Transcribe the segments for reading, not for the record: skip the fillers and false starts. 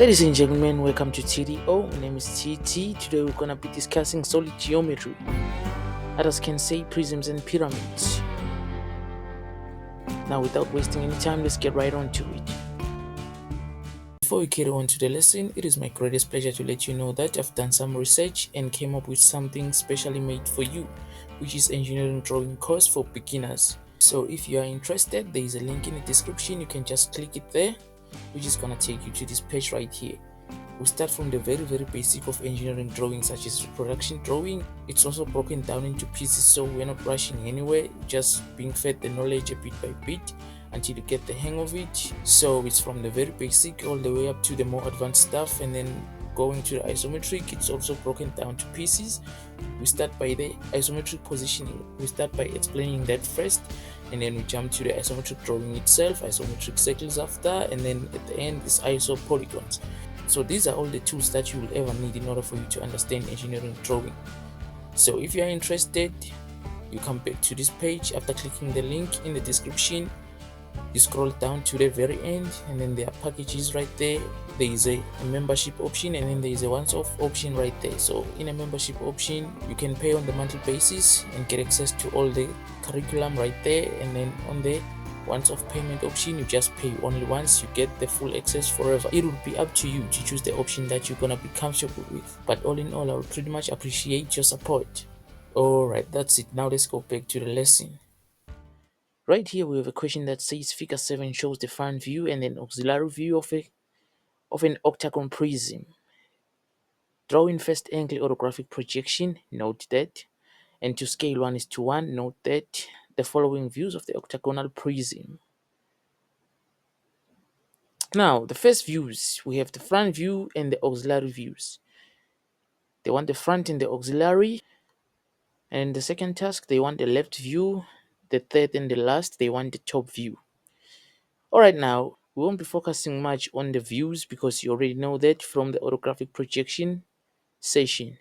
Ladies and gentlemen, welcome to TDO. My name is TT. Today we're gonna be discussing solid geometry. Others can say prisms and pyramids. Now, without wasting any time, let's get right on to it. Before we carry on to the lesson, it is my greatest pleasure to let you know that I've done some research and came up with something specially made for you, which is engineering drawing course for beginners. So if you are interested, there is a link in the description. You can just click it there, which is gonna take you to this page right here. We start from the very basic of engineering drawing, such as reproduction drawing. It's also broken down into pieces, so we're not rushing anywhere, just being fed the knowledge a bit by bit until you get the hang of it. So it's from the very basic all the way up to the more advanced stuff, and then going to the isometric, it's also broken down to pieces. We start by the isometric positioning. We start by explaining that first, and then we jump to the isometric drawing itself, isometric circles after, and then at the end is iso polygons. So these are all the tools that you will ever need in order for you to understand engineering drawing. So if you are interested, you come back to this page after clicking the link in the description. You scroll down to the very end, and then there are packages right there. There is a membership option, and then there is a once-off option right there. So in a membership option, you can pay on the monthly basis and get access to all the curriculum right there. And then on the once-off payment option, you just pay only once, you get the full access forever. It will be up to you to choose the option that you're gonna be comfortable with, but all in all, I would pretty much appreciate your support. Alright, that's it. Now let's go back to the lesson. Right here we have a question that says figure 7 shows the front view and an auxiliary view of an octagon prism. Draw in first angle orographic projection, note that, and to scale 1:1, note that the following views of the octagonal prism. Now, the first views, we have the front view and the auxiliary views. They want the front and the auxiliary. And the second task, they want the left view. The third and the last, they want the top view. Alright, now, we won't be focusing much on the views because you already know that from the orographic projection session.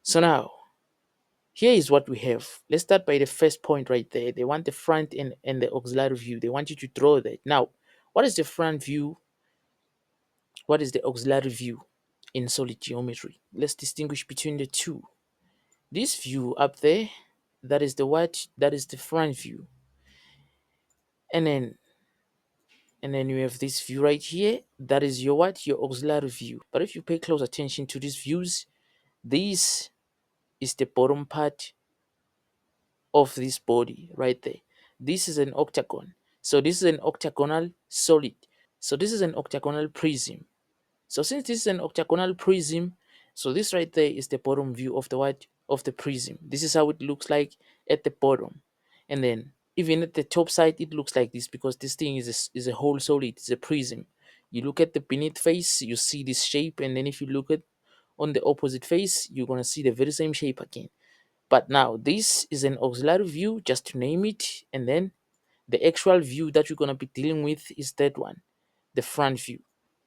So now, here is what we have. Let's start by the first point right there. They want the front and the auxiliary view. They want you to draw that. Now, what is the front view? What is the auxiliary view in solid geometry? Let's distinguish between the two. This view up there, that is the what? That is the front view. And then you have this view right here. That is your what? Your auxiliary view. But if you pay close attention to these views, this is the bottom part of this body right there. This is an octagon. So this is an octagonal solid. So this is an octagonal prism. So since this is an octagonal prism, so this right there is the bottom view of the what? Of the prism. This is how it looks like at the bottom. And then even at the top side, it looks like this because this thing is a whole solid, it's a prism. You look at the beneath face, you see this shape, and then if you look at on the opposite face, you're gonna see the very same shape again. But now this is an auxiliary view, just to name it, and then the actual view that you're gonna be dealing with is that one, the front view.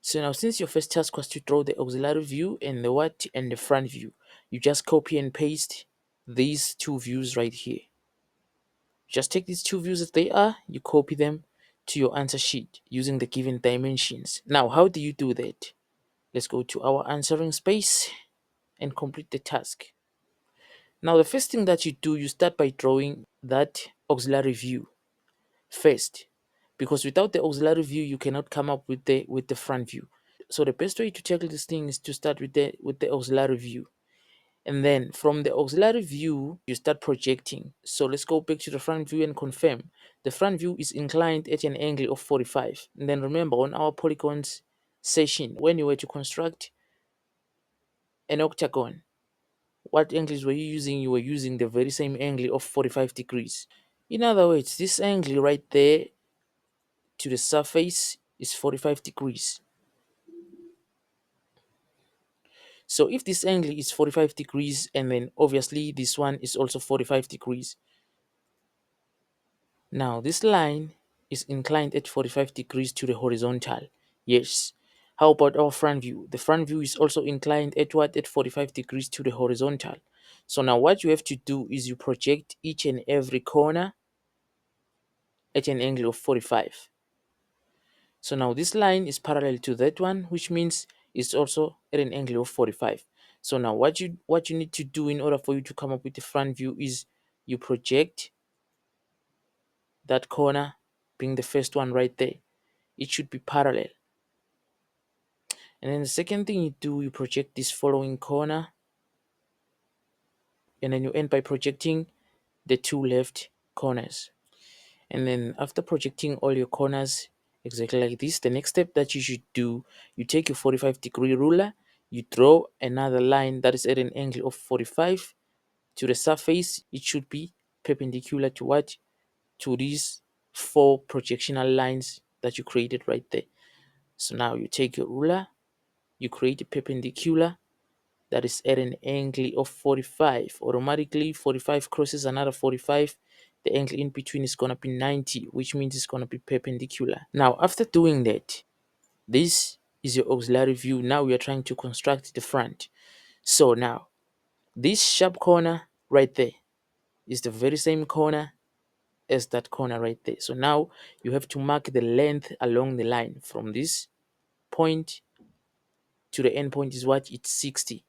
So now since your first task was to draw the auxiliary view and the what and the front view, you just copy and paste these two views right here. Just take these two views as they are, you copy them to your answer sheet using the given dimensions. Now, how do you do that? Let's go to our answering space and complete the task. Now, the first thing that you do, you start by drawing that auxiliary view first, because without the auxiliary view, you cannot come up with the front view. So the best way to tackle this thing is to start with the auxiliary view. And then from the auxiliary view, you start projecting. So let's go back to the front view and confirm. The front view is inclined at an angle of 45. And then remember on our polygons session, when you were to construct an octagon, what angles were you using? You were using the very same angle of 45 degrees. In other words, this angle right there to the surface is 45 degrees. So if this angle is 45 degrees, and then obviously this one is also 45 degrees. Now this line is inclined at 45 degrees to the horizontal. Yes. How about our front view? The front view is also inclined at what? At 45 degrees to the horizontal. So now what you have to do is you project each and every corner at an angle of 45. So now this line is parallel to that one, which means it's also at an angle of 45. So now what you need to do in order for you to come up with the front view is you project that corner being the first one right there. It should be parallel. And then the second thing you do, you project this following corner, and then you end by projecting the two left corners. And then after projecting all your corners exactly like this, the next step that you should do, you take your 45-degree ruler, you draw another line that is at an angle of 45 to the surface. It should be perpendicular to what? To these four projectional lines that you created right there. So now you take your ruler, you create a perpendicular that is at an angle of 45. Automatically, 45 crosses another 45. The angle in between is going to be 90, which means it's going to be perpendicular. Now, after doing that, this is your auxiliary view. Now we are trying to construct the front. So now, this sharp corner right there is the very same corner as that corner right there. So now you have to mark the length along the line from this point to the end point is what? It's 60.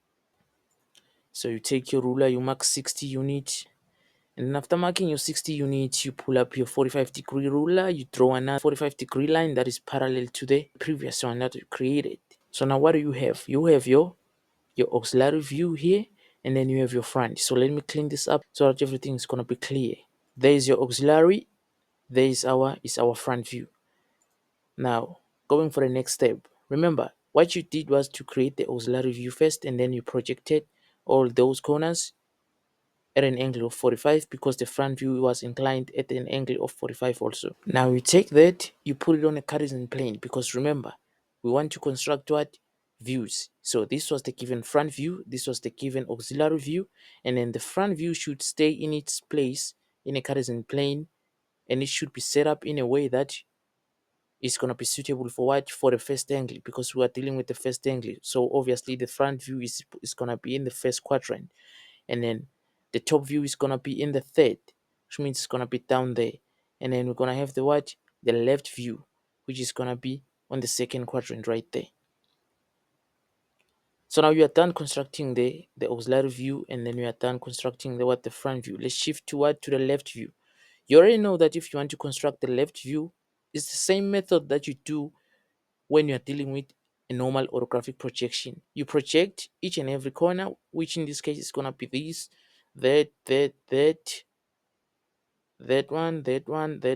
So you take your ruler, you mark 60 units, and then after marking your 60 units, you pull up your 45-degree ruler, you draw another 45-degree line that is parallel to the previous one that you created. So now what do you have? You have your auxiliary view here, and then you have your front. So let me clean this up so that everything is gonna be clear. There is your auxiliary, there is our front view. Now, going for the next step. Remember, what you did was to create the auxiliary view first, and then you projected all those corners at an angle of 45 because the front view was inclined at an angle of 45 also. Now you take that, you put it on a cartesian plane because remember, we want to construct what? Views. So this was the given front view, this was the given auxiliary view, and then the front view should stay in its place in a cartesian plane, and it should be set up in a way that is going to be suitable for what? For the first angle, because we are dealing with the first angle. So obviously the front view is going to be in the first quadrant, and then the top view is gonna be in the third, which means it's gonna be down there. And then we're gonna have the what? The left view, which is gonna be on the second quadrant right there. So now you are done constructing the auxiliary view, and then you are done constructing the front view. Let's shift to what? To the left view. You already know that if you want to construct the left view, it's the same method that you do when you are dealing with a normal orthographic projection. You project each and every corner, which in this case is gonna be this, that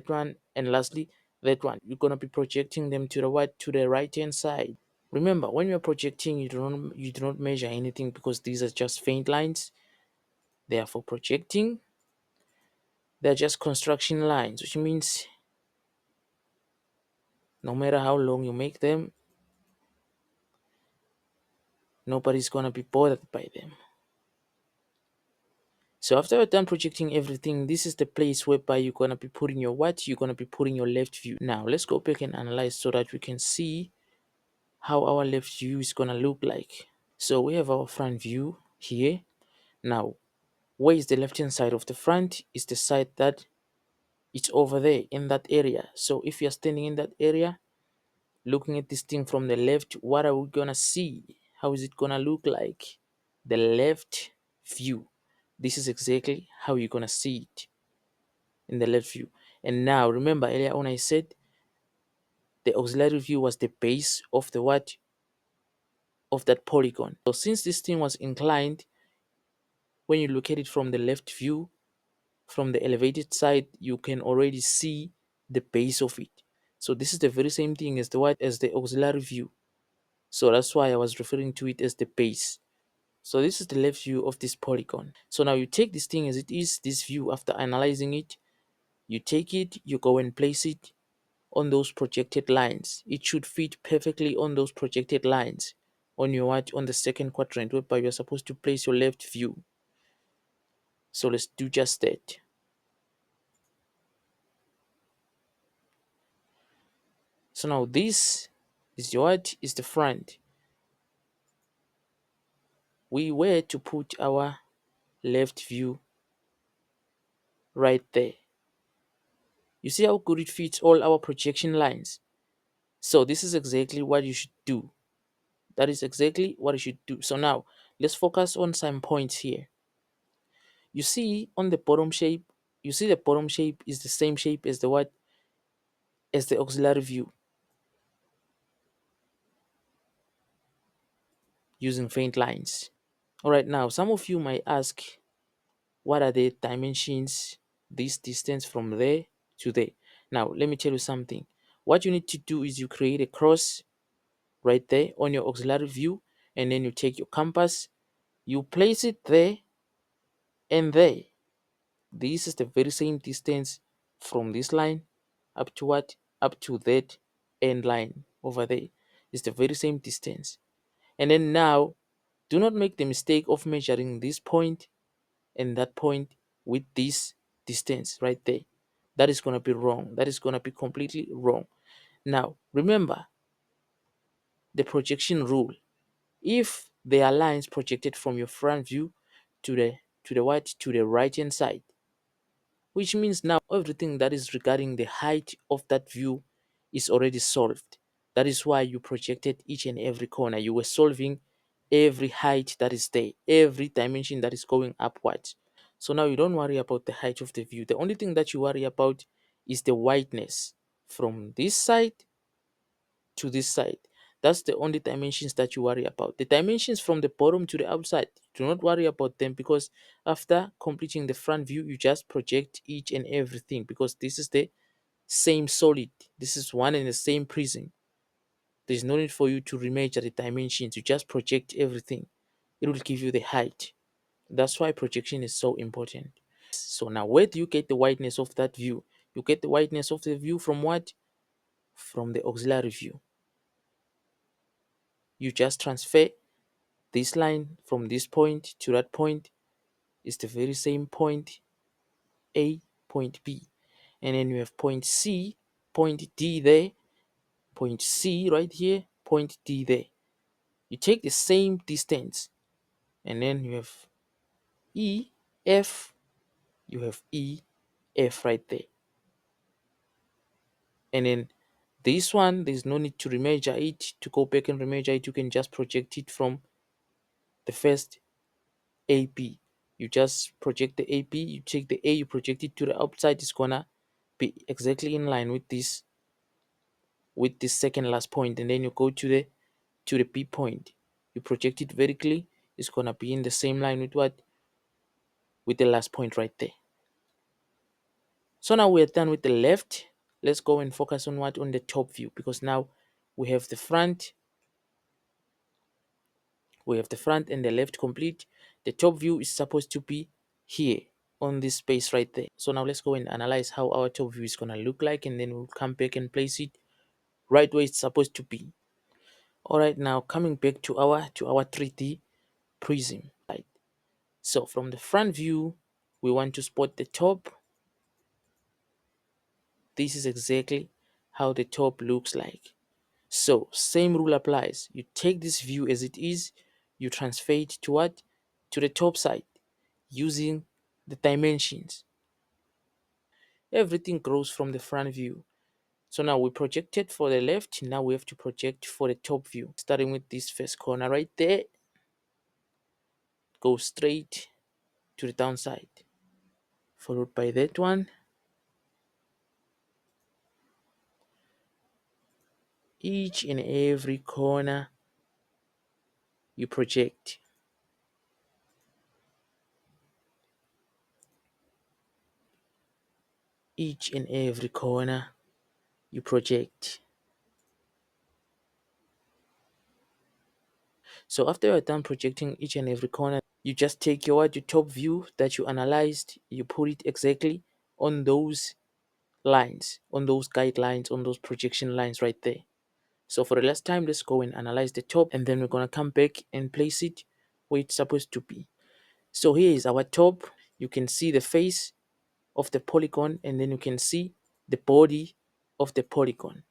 one, and lastly that one. You're gonna be projecting them to the what? To the right hand side. Remember, when you're projecting, you do not measure anything because these are just faint lines. They are for projecting. They're just construction lines, which means no matter how long you make them, nobody's gonna be bothered by them. So after you're done projecting everything, this is the place whereby you're gonna be putting your what? You're gonna be putting your left view. Now let's go back and analyze so that we can see how our left view is gonna look like. So we have our front view here. Now, where is the left hand side of the front? Is the side that it's over there in that area. So if you're standing in that area, looking at this thing from the left, what are we gonna see? How is it gonna look like? The left view. This is exactly how you're gonna see it in the left view. And now remember earlier on I said the auxiliary view was the base of the what? Of that polygon. So since this thing was inclined, when you look at it from the left view, from the elevated side, you can already see the base of it. So this is the very same thing as the what? As the auxiliary view. So that's why I was referring to it as the base. So this is the left view of this polygon. So now you take this thing as it is, this view, after analyzing it, you take it, you go and place it on those projected lines. It should fit perfectly on those projected lines on your what? On the second quadrant, whereby you're supposed to place your left view. So let's do just that. So now this is what? Is the front. We were to put our left view right there. You see how good it fits all our projection lines. So this is exactly what you should do. That is exactly what you should do. So now let's focus on some points here. You see on the bottom shape, you see the bottom shape is the same shape as the what, as the auxiliary view using faint lines. All right, now some of you might ask, what are the dimensions, this distance from there to there? Now let me tell you something. What you need to do is you create a cross right there on your auxiliary view, and then you take your compass, you place it there and there. This is the very same distance from this line up to what? Up to that end line over there. It's the very same distance. And then now, do not make the mistake of measuring this point and that point with this distance right there. That is going to be wrong. That is going to be completely wrong. Now, remember the projection rule. If there are lines projected from your front view to the what, to the right hand side, which means now everything that is regarding the height of that view is already solved. That is why you projected each and every corner. You were solving every height that is there, every dimension that is going upwards. So now you don't worry about the height of the view. The only thing that you worry about is the wideness from this side to this side. That's the only dimensions that you worry about. The dimensions from the bottom to the outside, do not worry about them, because after completing the front view, you just project each and everything, because this is the same solid. This is one and the same prism. There's no need for you to remeasure the dimensions. You just project everything. It will give you the height. That's why projection is so important. So now where do you get the wideness of that view? You get the wideness of the view from what? From the auxiliary view. You just transfer this line from this point to that point, is the very same point A, point B. And then you have point C, point D there, point C right here, point D there. You take the same distance, and then you have E, F, you have E, F right there. And then this one, there's no need to remeasure it, to go back and remeasure it. You can just project it from the first AB. You just project the AB, you take the A, you project it to the outside, it's gonna be exactly in line with this second last point, and then you go to the B point. You project it vertically, it's gonna be in the same line with what? With the last point right there. So now we're done with the left. Let's go and focus on what? On the top view, because now we have the front, and the left complete. The top view is supposed to be here on this space right there. So now let's go and analyze how our top view is gonna look like, and then we'll come back and place it right where it's supposed to be. All right, now coming back to our 3D prism. Right. So from the front view, we want to spot the top. This is exactly how the top looks like. So same rule applies. You take this view as it is, you transfer it to what? To the top side using the dimensions. Everything grows from the front view. So now we projected for the left, now we have to project for the top view. Starting with this first corner right there, go straight to the downside. Followed by that one. Each and every corner you project. Each and every corner you project. So after you're done projecting each and every corner, you just take your top view that you analyzed, you put it exactly on those lines, on those guidelines, on those projection lines right there. So for the last time, let's go and analyze the top, and then we're gonna come back and place it where it's supposed to be. So here is our top. You can see the face of the polygon, and then you can see the body of the polygon.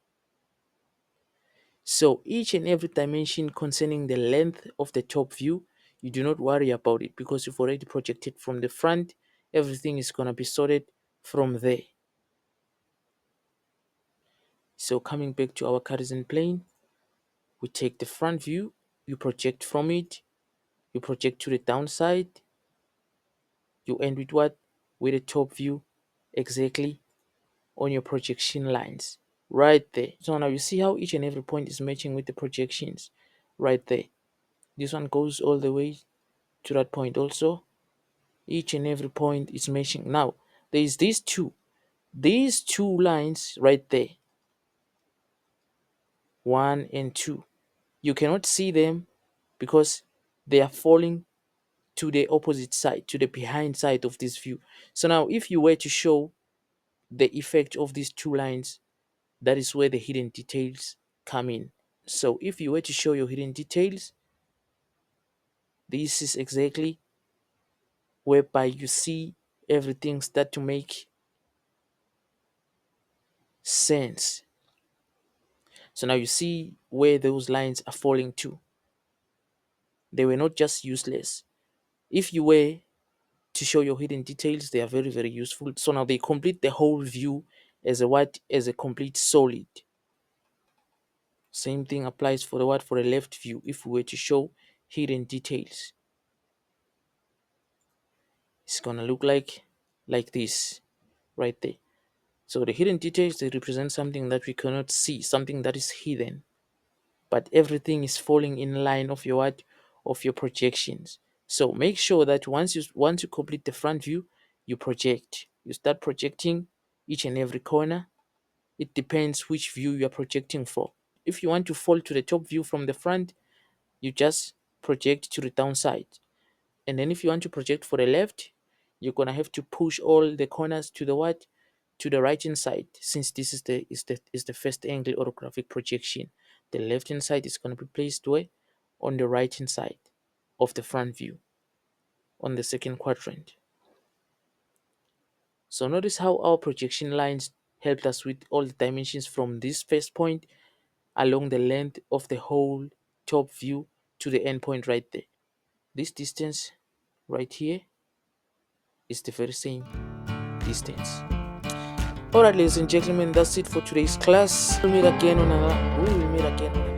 So each and every dimension concerning the length of the top view, you do not worry about it, because you've already projected from the front. Everything is going to be sorted from there. So coming back to our horizon plane, we take the front view, you project from it, you project to the downside, you end with what? With the top view exactly on your projection lines right there. So now you see how each and every point is matching with the projections right there. This one goes all the way to that point also. Each and every point is matching. Now there is these two lines right there, 1 and 2. You cannot see them because they are falling to the opposite side, to the behind side of this view. So now if you were to show the effect of these two lines, that is where the hidden details come in. So if you were to show your hidden details, this is exactly whereby you see everything start to make sense. So now you see where those lines are falling to. They were not just useless. If you were to show your hidden details, they are very, very useful. So now they complete the whole view as a what? As a complete solid. Same thing applies for the what? For the left view. If we were to show hidden details, it's gonna look like this right there. So the hidden details, they represent something that we cannot see, something that is hidden, but everything is falling in line of your what? Of your projections. So make sure that once you complete the front view, you project. You start projecting each and every corner. It depends which view you are projecting for. If you want to fall to the top view from the front, you just project to the downside. And then if you want to project for the left, you're gonna have to push all the corners to the what? To the right hand side. Since this is the first angle orographic projection, the left hand side is gonna be placed where? On the right hand side of the front view, on the second quadrant. So notice how our projection lines helped us with all the dimensions from this first point along the length of the whole top view to the end point right there. This distance right here is the very same distance. Alright, ladies and gentlemen, that's it for today's class. We'll meet again on another